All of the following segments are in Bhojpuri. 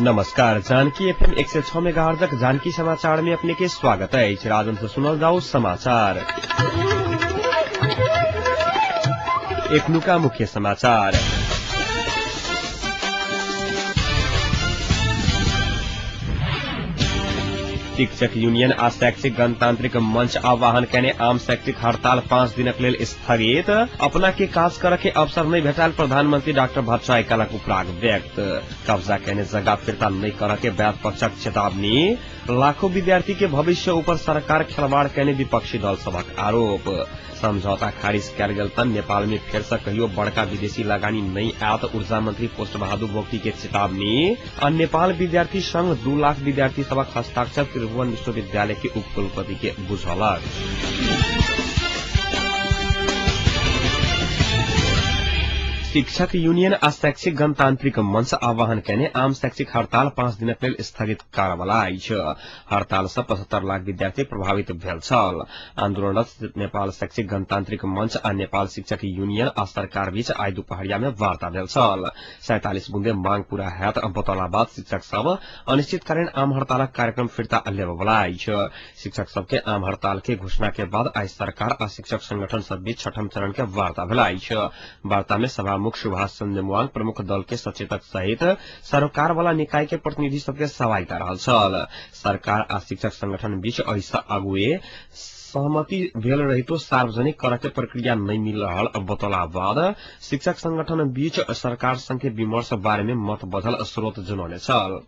नमस्कार। जानकी एफएम 106 मेगाहर्ट्ज जानकी समाचार में अपने के स्वागत है। राजन से सुनल जाओ समाचार। एक नुका मुख्य समाचार। शिक्षक यूनियन आ शैक्षिक गणतांत्रिक मंच आह्वान कने आम शैक्षिक हड़ताल 5 दिनक लेल स्थगित। अपना के काज करे के अवसर नहीं भेटाल प्रधानमंत्री डॉक्टर भट्टराई कलक उपराग व्यक्त। कब्जा कने जगह फिर्ता नहीं करे के व्यापक चेतावनी। लाखों विद्यार्थी के भविष्य ऊपर सरकार खिलवाड़ कने विपक्षी दल सबक आरोप। समझौता खारिज कयल गेल तन नेपाल में फेर से कहियो बड़का विदेशी लगानी नहीं आयत। ऊर्जा मंत्री पुष्ट बहादुर बोगटी के चेतावनी। और नेपाल विद्यार्थी संघ 2 लाख विद्यार्थी सबक हस्ताक्षर त्रिभुवन विश्वविद्यालय के उपकुलपति के बुझलक। शिक्षक यूनियन आ शैक्षिक गणतांत्रिक मंच आह्वान कने आम शैक्षिक हड़ताल 5 दिनक लेल स्थगित करवला अछि। हड़ताल से 75 लाख विद्यार्थी प्रभावित भेल छल। आंदोलनरत नेपाल शैक्षिक गणतांत्रिक मंच आ नेपाल शिक्षक यूनियन आ सरकार बीच आइ दुपहरिया में वार्ता भेल छल। 47 बुंदे मांग पूरा हैत बतौला बाद शिक्षक सब अनिश्चितकालीन आम हड़तालक कार्यक्रम फिर्ता लेबवला अछि। शिक्षक सबके आम हड़ताल के घोषणा के बाद आइ सरकार आ शिक्षक संगठन सब बीच 6ठम चरण के वार्ता भेल अछि। वार्ता में सभा मुख्य सुभाष चंद्र नेमुआंग प्रमुख दल के सचेतक सहित सरकार वाला निकाय के प्रतिनिधि सबके सहायता रहल छल। सरकार आ शिक्षक संगठन बीच ऐसा अगुए सहमति भेल रही तो सार्वजनिक करे के प्रक्रिया नहीं मिल रहा बतौला बाद शिक्षक संगठन बीच सरकार संग के विमर्श बारे में मत बदल स्रोत जनौने छल।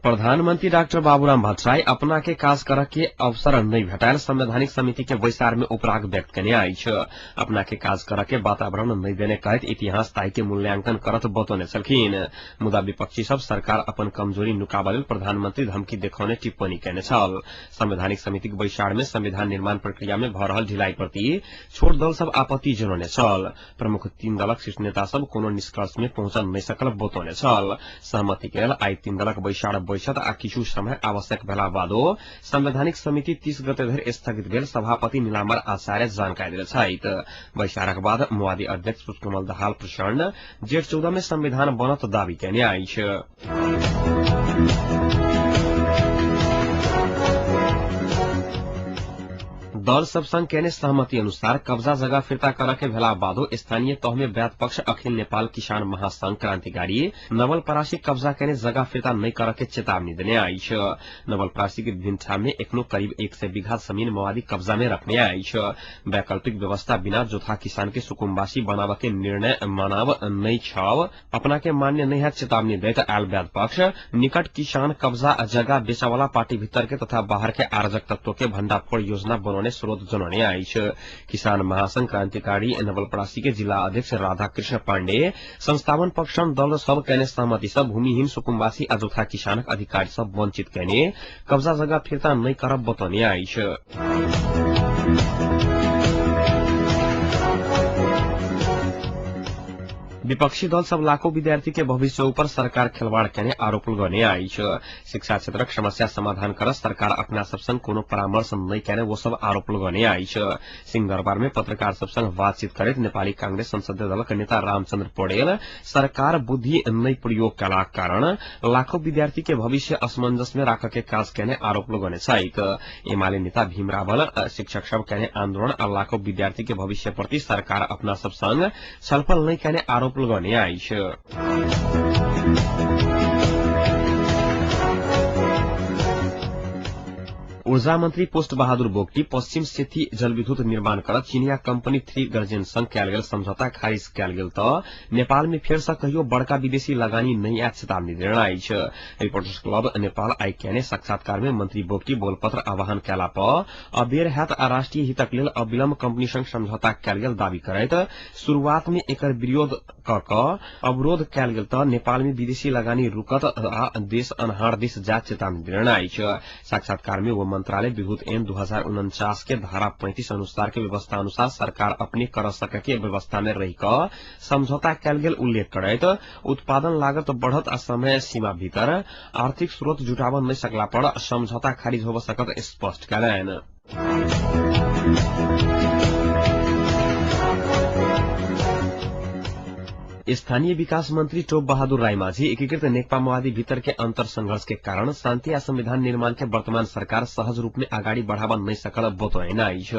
प्रधानमंत्री डॉक्टर बाबूराम भट्टराई अपना के काज करे के अवसर नहीं भेटायल संवैधानिक समिति के वैसार में उपराग व्यक्त कने अछि। अपना के काज करे के वातावरण नहीं देने कहत इतिहास ताई के मूल्यांकन करत बतौने छलखिन। मुदा विपक्षी सब सरकार अपन कमजोरी नुकाबा लेल प्रधानमंत्री धमकी देखौने टिप्पणी कने छल। संवैधानिक समिति के वैसार में संविधान निर्माण प्रक्रिया में भ रहल ढिलाई प्रति छोट दल सब आपत्ति जनौने छल। प्रमुख 3 दलक शीर्ष नेता सब कोनो निष्कर्ष में पहुंच नहीं सकल बतौने छल। सहमति के लेल आई 3 दलक वैसार बैठक आ किछु समय आवश्यक भेला बादो संवैधानिक समिति 30 गते धरि स्थगित भेल सभापति नीलाम्बर आचार्य जानकारी देल छथि। बैसारक बाद माओवादी अध्यक्ष पुष्पकमल दाहाल प्रचण्ड जेठ 14 में संविधान बनत दावी कने अछि। दल सब संग केने सहमति अनुसार कब्जा जगह फिर्ता करे के भेला बादो स्थानीय तह में व्यात पक्ष अखिल नेपाल किसान महासंघ क्रांतिकारी नवलपरासी कब्जा केने जगह फिर्ता नहीं करे के चेतावनी देने अछि। नवलपरासी के विभिन्न ठाम में एखनो करीब 100 बीघा जमीन माओवादी कब्जा में रखने अछि। वैकल्पिक व्यवस्था बिना जोथा किसान के सुकुम्बासी बनाव के निर्णय मानव नहीं छव अपना के मान्य नहीं है चेतावनी दैत आयल व्यात पक्ष निकट किसान कब्जा जगह बेचावाला पार्टी भीतर के तथा बाहर के आरजक तत्व के भंडाफोड़ योजना बनाने स्रोत जनौने अछि। किसान महासंघ क्रांतिकारी नवलपरासी के जिला अध्यक्ष राधाकृष्ण पांडे संस्थापन पक्ष दल सब कहने सहमति सब भूमिहीन सुकुम्बासी आ जोथा किसानक अधिकारी सब वंचित कहने कब्जा जगह फिर्ता नहीं करब बतौने अछि। विपक्षी दल सब लाखों विद्यार्थी के भविष्य ऊपर सरकार खिलवाड़ करने आरोप लगने अछि। शिक्षा क्षेत्रक समस्या समाधान कर सरकार अपना सब संग कोनो परामर्श नहीं करे वो सब आरोप लगने अछि। सिंहदरबार में पत्रकार सब संग बातचीत करैत नेपाली कांग्रेस संसदीय दलक नेता रामचंद्र पौडेल सरकार बुद्धि नहीं प्रयोग कयलाक कारण लाखों विद्यार्थी के भविष्य असमंजस में राख के काज करने आरोप लगने छथि। एमाले नेता भीम रावल शिक्षक सब कहने आंदोलन और लाखों विद्यार्थी के भविष्य प्रति सरकार अपना सब संग छलफल नहीं कहने आरोप लगने अछि। ऊर्जा मंत्री पुष्ट बहादुर बोगटी पश्चिम सेती जलविद्युत निर्माण करत चीनिया कंपनी 3 गर्जन संग कयल गेल समझौता खारिज कयल गेल त नेपाल में फेर से कहियो बड़का विदेशी लगानी नहीं आयत चेतावनी देने अछि। रिपोर्टर्स क्लब नेपाल आई कहने साक्षात्कार में मंत्री बोगटी बोलपत्र आह्वान कयला पर अबेर हैत आ राष्ट्रीय हितक लेल अविलंब कंपनी संग समझौता कयल गेल दावी करैत शुरुआत में एकर विरोध क अवरोध कयल गेल त नेपाल में विदेशी लगानी रुकत आ देश अनहार दिस जात चेतावनी देने अछि। साक्षात्कार में वो मंत्रालय विद्युत ऐन 2049 के धारा 35 अनुसार के व्यवस्था अनुसार सरकार अपने कर सके के व्यवस्था में रही क समझौता कयल गेल उल्लेख करैत उत्पादन लागत बढ़त आ समय सीमा भीतर आर्थिक स्रोत जुटाव नहीं सकला पर समझौता खारिज हो सकत स्पष्ट कयलनि। स्थानीय विकास मंत्री टोप बहादुर राईमाझी एकीकृत नेकपा माओवादी भीतर के अंतर संघर्ष के कारण शान्ति आ संविधान निर्माण के वर्तमान सरकार सहज रूप में अगाडि बढ़ावा नहीं सकल बतौना आइछ।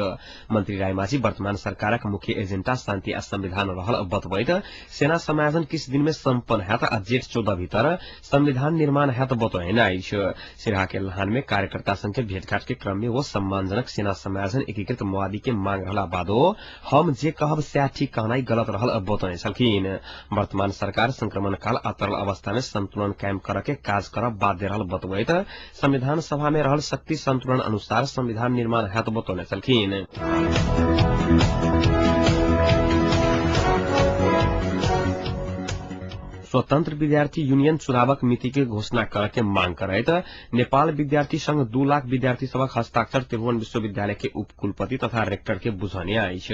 मंत्री राईमाझी वर्तमान सरकारक मुख्य एजेंडा शान्ति आ संविधान रहल बतबैत सेना समायोजन किस दिन में सम्पन्न हैत आ जेठ 14 भीतर संविधान निर्माण हैत बतौना आइछ। सिराहा के लहान में कार्यकर्ता संघ के भेंटघाट के क्रम में वो सम्मानजनक सेना समायोजन एकीकृत माओवादी के मांग रहला बादो हम जे कहब स्या ठीक कहनाई गलत रहल बतौने छलखिन। वर्तमान सरकार संक्रमण काल आ तरल अवस्था में संतुलन कायम करके काज करब बाध्य रहल बतबैत संविधान सभा में रहल शक्ति संतुलन अनुसार संविधान निर्माण हैत बतौने छलखिन। स्वतंत्र विद्यार्थी यूनियन चुनावक मिति के घोषणा करके मांग करैत नेपाल विद्यार्थी संघ 2 लाख विद्यार्थी सबक हस्ताक्षर त्रिभुवन विश्वविद्यालय के उपकुलपति तथा रेक्टर के बुझाने आइछ।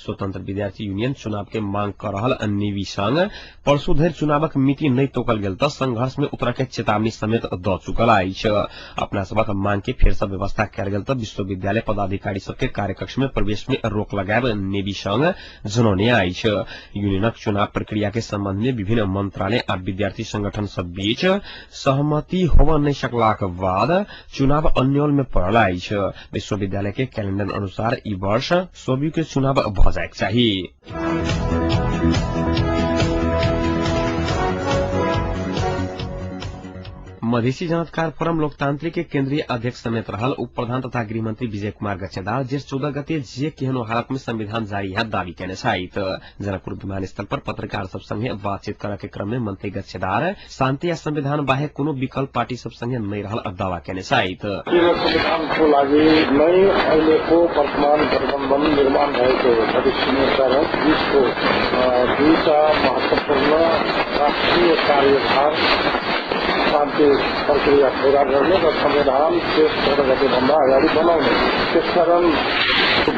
स्वतंत्र विद्यार्थी यूनियन चुनाव के मांग कर रहल निवी संघ परसु धरि चुनावक मिति नहीं तोकल गेल त संघर्ष में उतरा के चेतावनी समेत द चुकल आइछ। अपना सबक मांग के फेर से व्यवस्था कयल गेल त विश्वविद्यालय पदाधिकारी सबके कार्यकक्ष में प्रवेश में रोक लगाए नेवी संघ जनौने आइछ। यूनियनक चुनाव प्रक्रिया के संबंध में विभिन्न मंत्रालय आ विद्यार्थी संगठन सब बीच सहमति होवा नहीं सकलाक बाद चुनाव अन्यल में पड़ल आइछ। विश्वविद्यालय के कैलेंडर अनुसार ई वर्ष 24 के चुनाव भ जाएक चाहिए। मधेसी जनअधिकार फोरम लोकतांत्रिक के केंद्रीय अध्यक्ष समेत रहल उप प्रधान तथा गृहमंत्री विजय कुमार गच्छेदार जेठ 14 गते जे केहनो हालत में संविधान जारी है दावी केने छथि। जनकपुर विमानस्थल पर पत्रकार सब संगे बातचीत करे के क्रम में मंत्री गच्छेदार शान्ति या संविधान बाहेक कोनो विकल्प पार्टी सब संगे नहीं रहल दावा केने छथि। संविधानको लागि नै अहिलेको वर्तमान गठबन्धन निर्माण भएको भविष्य कारण देशको दुईटा महत्वपूर्ण राष्ट्रिय कार्यभार शान्ति प्रक्रिया पूरा गर्ने र संविधान पेश गर्नुभन्दा अगाडि बनाउने। त्यसकारण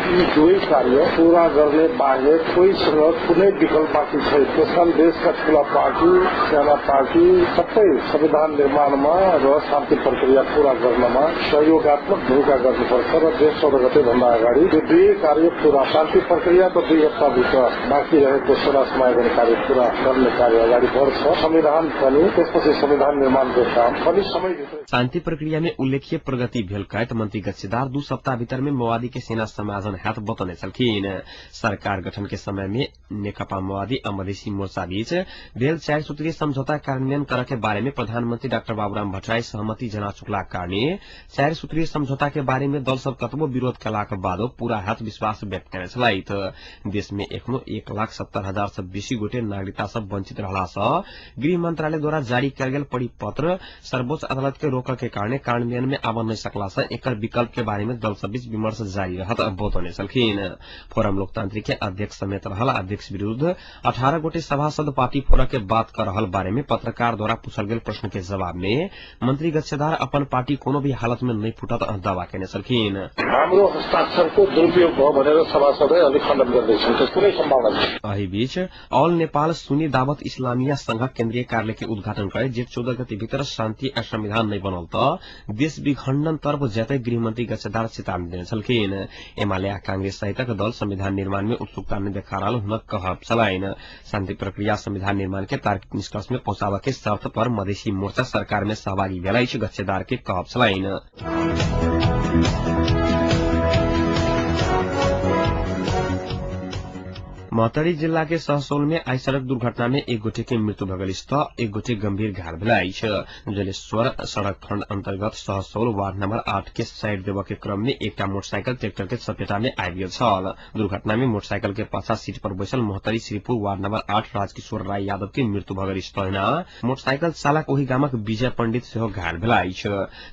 यी दुवै कार्य पूरा गर्ने बाहेक कोहीसँग कुनै विकल्प बाँकी छैन। त्यसकारण देशका ठूला पार्टी साना पार्टी सबै संविधान निर्माणमा र शान्ति प्रक्रिया पूरा गर्नमा सहयोगात्मक भूमिका गर्नुपर्छ र देश 14 गते भन्दा अगाडि यो दुई कार्य पूरा शान्ति प्रक्रिया त 2 हप्ताभित्र बाँकी रहेको सेना समायोजन कार्य पूरा गर्ने कार्य अगाडि बढ्छ। संविधान पनि त्यसपछि संविधान निर्माणको काम पनि समयभित्र। शान्ति प्रक्रिया में उल्लेखीय प्रगति भेल कहत मंत्री गच्छेदार 2 सप्ताह भीतर में माओवादी के सेना समायोजन हैत बतौने छलखिन। सरकार गठन के समय में नेकपा माओवादी और मधेसी मोर्चा बीच भेल 4 सूत्रीय समझौता कार्यान्वयन करे के बारे में प्रधानमंत्री डाक्टर बाबूराम भट्टराई सहमति जना चुकला कारणे 4 सूत्रीय समझौता के बारे में दल सब कतबो विरोध कलाक बादो पूरा हाथ विश्वास व्यक्त करे छलैथ। देश में एखनो 1,70,000 से बेसी गोटे नागरिकता सब वंचित रहला स गृह मंत्रालय द्वारा जारी कयल गेल परिपत्र सर्वोच्च अदालत के रोक के कारण कार्यान्वयन में आवन नहीं सकला से एकर विकल्प के बारे में दल सब बीच विमर्श जारी रहत बतौने छलखिन। फोरम लोकतांत्रिक के अध्यक्ष समेत रहल अध्यक्ष विरुद्ध 18 गोटे सभासद पार्टी फोरा के बात कर रहल बारे में पत्रकार द्वारा पूछल गेल प्रश्न के जवाब में मंत्री गच्छेदार अपन पार्टी कोनो भी हालत में नहीं फुटत दावा केने छलखिन। हाम्रो हस्ताक्षरको दुरुपयोग भयो भनेर सभासदले अलि खण्डन गर्दैछन्, त्यसको कुनै सम्भावना छैन। एही बीच ऑल नेपाल सुन्नी दावत इस्लामिया संघ केन्द्रीय कार्यालय के उद्घाटन करे जेठ 14 गते भीतर शान्ति आ संविधान नहीं बनल त देश विखण्डन तर्फ जतै गृहमंत्री गच्छेदार चेतावनी देने छलखिन। एमाले आ कांग्रेस सहितक दल संविधान निर्माण में उत्सुकता नहीं देखा रहल हुनक कहब छलैन। शान्ति प्रक्रिया संविधान निर्माण के तार्किक निष्कर्ष में पहुंचावे के शर्त पर मधेसी मोर्चा सरकार में सहभागी भेल गच्छेदार के कहब छलैन। महतरी जिला के सहसोल में आई सड़क दुर्घटना में एक गोटे के मृत्यु भगल एक गोटे गंभीर घायल भेल। जलेश्वर सड़क खंड अंतर्गत सहसोल वार्ड नंबर 8 के साइड देव के क्रम में एक मोटरसाइकिल ट्रैक्टर के चपेटा में आबि गेल छल। दुर्घटना में मोटरसाइकिल के पाछा सीट पर बैसल महतरी श्रीपुर वार्ड नंबर 8 राजकिशोर राय यादव के मृत्यु भगल मोटरसाइकिल चालक ओही गामक विजय पंडित सेहो घायल भेल।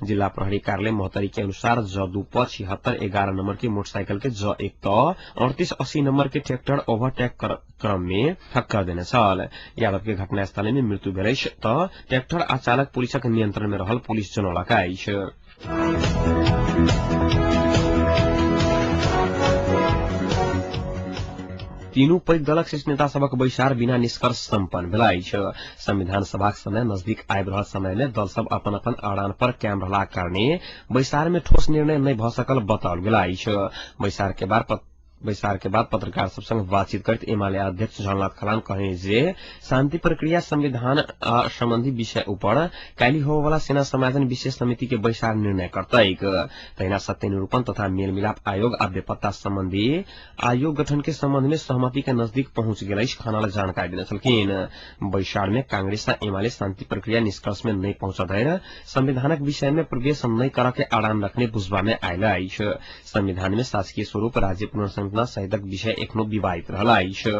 जिला प्रहरी कार्यालय महतरी के अनुसार ज2 7611 नंबर की मोटरसाइकिल के ज1 3880 नंबर के ट्रैक्टर ओवरटेक क्रम में टक्कर देने छल। यादव के घटनास्थल में मृत्यु भेल त ट्रैक्टर आ चालक पुलिसक नियंत्रण में रहल पुलिस जनौलक अछि। तीनू पैघ दलक शीर्ष नेता सबक बैसार बिना निष्कर्ष सम्पन्न भेल। संविधान सभाक समय नजदीक आबि रहल समय में दल सब अपन अपन अड़ान पर कायम रहला कारणे बैसार में ठोस निर्णय नहीं भ सकल बताओल गेल। बैसार के बाद बैसार के बाद पत्रकार सबसँग बातचीत करत एमाले अध्यक्ष झलनाथ खलाम कहे जे शान्ति प्रक्रिया संविधान सम्बन्धी विषय उपर काली होवाला सेना समायोजन विशेष समिति के बैसार निर्णय करतैक तहिना सत्य निरूपण तथा मेलमिलाप आयोग आ बेपत्ता सम्बन्धी आयोग गठन के सम्बन्ध में सहमति के नजदीक पहुंच गेल खानालाई जानकारी दिन छलकिन। बैसार में कांग्रेस आ एमाले शान्ति प्रक्रिया निष्कर्ष में नहीं पहुंचदैर संविधानक विषय में प्रवेश नहीं करके आड़ान रखने बुझबा में आयल अछि। संविधान में शासकीय स्वरूप राज्य पुनर्संरचना सहितक विषय एखनो विवादित रहल अछि।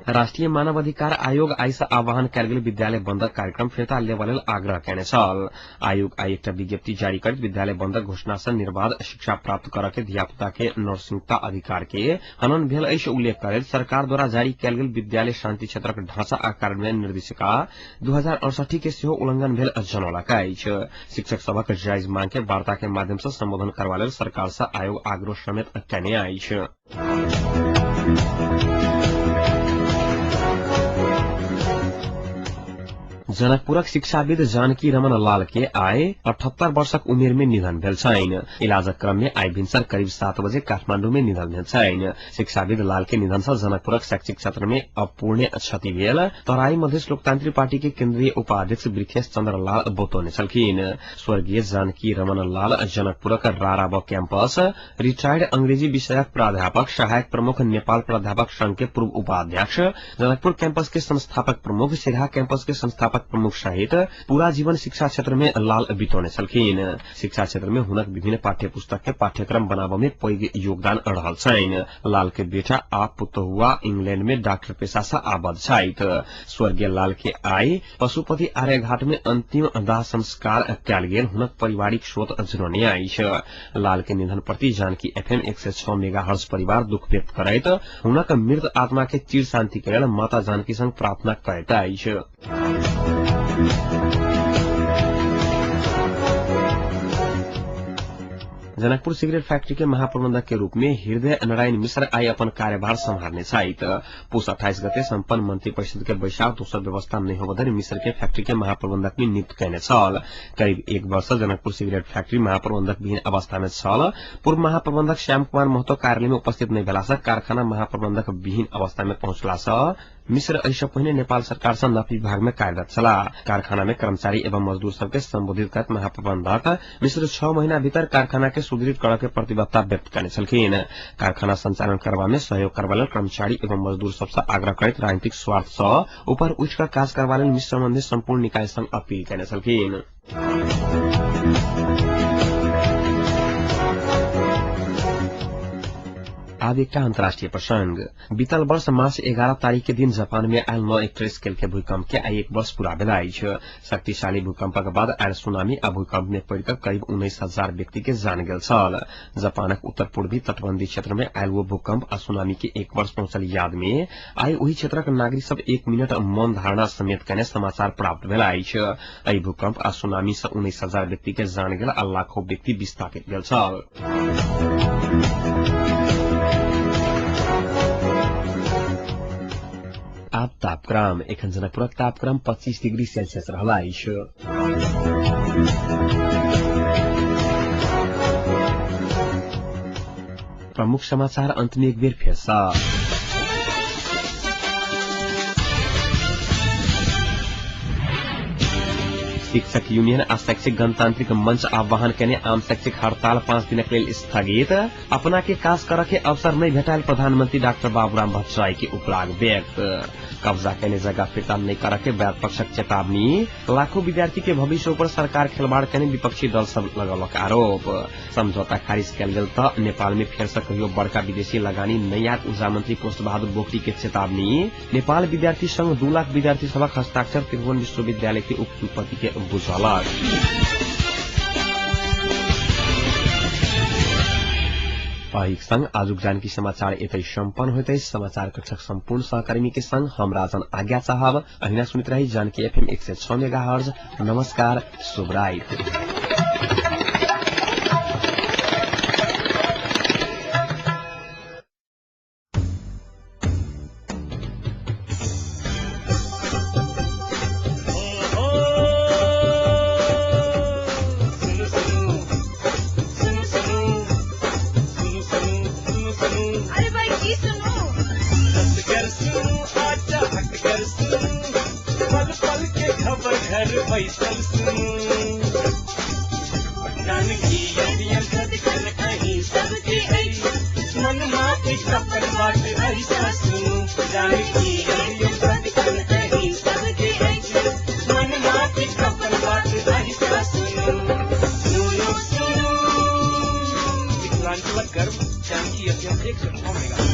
राष्ट्रिय मानव अधिकार आयोग आइस आह्वान कयल गेल विद्यालय बंदक कार्यक्रम फिर्ता लेबा लेल आग्रह कयने छल। आयोग आई एकटा विज्ञप्ति जारी करैत विद्यालय बंदक घोषणा से निर्बाध शिक्षा प्राप्त करऽ के धियापुता के नरसिंहता अधिकार के हनन भेल अछि उल्लेख करैत सरकार द्वारा जारी कयल गेल विद्यालय शांति क्षेत्रक ढांचा आ कार्यान्वयन निर्देशिका 2068 के सेहो उल्लंघन भेल जनौलक अछि। शिक्षक सभक जायज मांग के वार्ता के माध्यम से संबोधन करबा लेल सरकार से आयोग आग्रह समेत कयने अछि। जनकपुरक शिक्षाविद जानकी रमन लाल के आय 78 वर्षक उमेर में निधन भेल छनि। इलाजक क्रम में आइ भिनसर करीब 7 बजे काठमांडू में निधन भेल छनि। शिक्षाविद लाल के निधन से जनकपुरक शैक्षिक क्षेत्र में अपूर्णीय क्षति भेल। तराई मधेश लोकतांत्रिक पार्टी के केंद्रीय उपाध्यक्ष वृखेश चंद्र लाल बतौने छलखिन। स्वर्गीय जानकी रमन लाल जनकपुरक राराब कैंपस रिटायर्ड अंग्रेजी विषयक प्राध्यापक सहायक प्रमुख नेपाल प्राध्यापक संघ के पूर्व उपाध्यक्ष जनकपुर कैंपस के संस्थापक प्रमुख सिरहा कैंपस के संस्थापक प्रमुख सहित पूरा जीवन शिक्षा क्षेत्र में लाल बितौने छलखिन। शिक्षा क्षेत्र में हुनक विभिन्न पाठ्य पुस्तक के पाठ्यक्रम बनाबे में पैघ योगदान रहल छनि। लाल के बेटा आ पुतहुआ इंग्लैंड में डॉक्टर पेशा से आबद्ध छथि। स्वर्गीय लाल के आइ पशुपति आर्यघाट में अंतिम दाह संस्कार कयल गेल हुनक पारिवारिक स्रोत जनौने अछि। लाल के निधन प्रति जानकी FM 106 मेगाहर्ट्ज परिवार दुख व्यक्त करैत हुनक मृत आत्मा के चिर शांति के लेल माता जानकी संग प्रार्थना करैत अछि। जनकपुर सिगरेट फैक्ट्री के महाप्रबंधक के रूप में हृदय नारायण मिश्र आई अपन कार्यभार संभालने छथि। पुष 28 गते संपन्न मंत्रिपरिषद के बैसार दोसर व्यवस्था नहीं होबधरि मिश्र के फैक्ट्री के महाप्रबंधक में नियुक्त कयने छल। करीब 1 वर्ष जनकपुर सिगरेट फैक्ट्री महाप्रबंधक विहीन अवस्था में छल। पूर्व महाप्रबंधक श्याम कुमार महतो कार्यालय में उपस्थित नहीं भेला से कारखाना महाप्रबंधक विहीन अवस्था में पहुंचला से मिश्र ऐसा पहिने नेपाल सरकार से नफी विभाग में कार्यरत छला। कारखाना में कर्मचारी एवं मजदूर सबके संबोधित करत महाप्रबंधक मिश्र 6 महीना भीतर कारखाना के सुदृढ़ करऽ के प्रतिबद्धता व्यक्त करने छलखिन। कारखाना संचालन करबा में सहयोग करबा लेल कर्मचारी एवं मजदूर सबसे आग्रह करैत राजनीतिक स्वार्थ से ऊपर उठ कर काज करबा लेल मिश्र संबंधी संपूर्ण निकाय संग अपील करने छलखिन। अब एक अंतर्राष्ट्रीय प्रसंग। बीतल वर्ष मार्च 11 तारीख के दिन जापान में आयल 9 एक्टर स्केल के भूकंप के आई 1 वर्ष पूरा भेल अछि। शक्तिशाली भूकंप के बाद आयल सुनामी आ भूकंप में पड़ कर करीब 19,000 व्यक्ति के जान गेल छल। जापानक उत्तर पूर्वी तटबंधी क्षेत्र में आयल वो भूकंप आ सुनामी के 1 वर्ष पहुंचल याद में आई वही क्षेत्रक नागरिक सब 1 मिनट मौन धारणा समेत कने समाचार प्राप्त भेल अछि। एहि भूकंप आ सुनामी से 19,000 व्यक्ति के जान गेल आ लाखों व्यक्ति विस्थापित भेल छल। अब तापक्रम एखन जनकपुरक तापक्रम 25 डिग्री सेल्सियस रहल अछि। प्रमुख समाचार अंत में एक बेर फेर सा। शिक्षक यूनियन आ शैक्षिक गणतांत्रिक मंच आह्वान केने आम शैक्षिक हड़ताल 5 दिनक लेल स्थगित। अपना के काज करऽ के अवसर नहीं भेटायल प्रधानमंत्री डॉक्टर बाबूराम भट्टराय के उपराग व्यक्त। कब्जा केने जगह फिरता नहीं करऽ के व्यापक पक्षक चेतावनी। लाखों विद्यार्थी के भविष्य पर सरकार खिलवाड़ केने विपक्षी दल सब लगौलक आरोप। समझौता खारिज कयल गेल त नेपाल में फेर से कहियो बड़का विदेशी लगानी नहीं आयत ऊर्जा मंत्री पुष्प बहादुर बोगटी के चेतावनी। नेपाल विद्यार्थी संघ 2 लाख विद्यार्थी सभक हस्ताक्षर त्रिभुवन विश्वविद्यालय के उपकुलपति के बुझौलक। एहि संग आजुक जानकी समाचार एतै संपन्न होइतै। समाचार कक्षक संपूर्ण सहकर्मी के संग हम राजन आज्ञा चाहब। अहिना सुनित रही जानकी FM 106 मेगाहर्ट्ज। नमस्कार, शुभ रात्रि। बैसल सुनू जानकी अरियम सदकन अही सबके आई मन माफी सफल बाट ऐसा सुनू जानकी अरियम सदकन अही सबके आई मन माफी सफल बाट ऐसा सुनू सुनू सुनू विकलांग गर्व जानकी अरियम 106 मेगा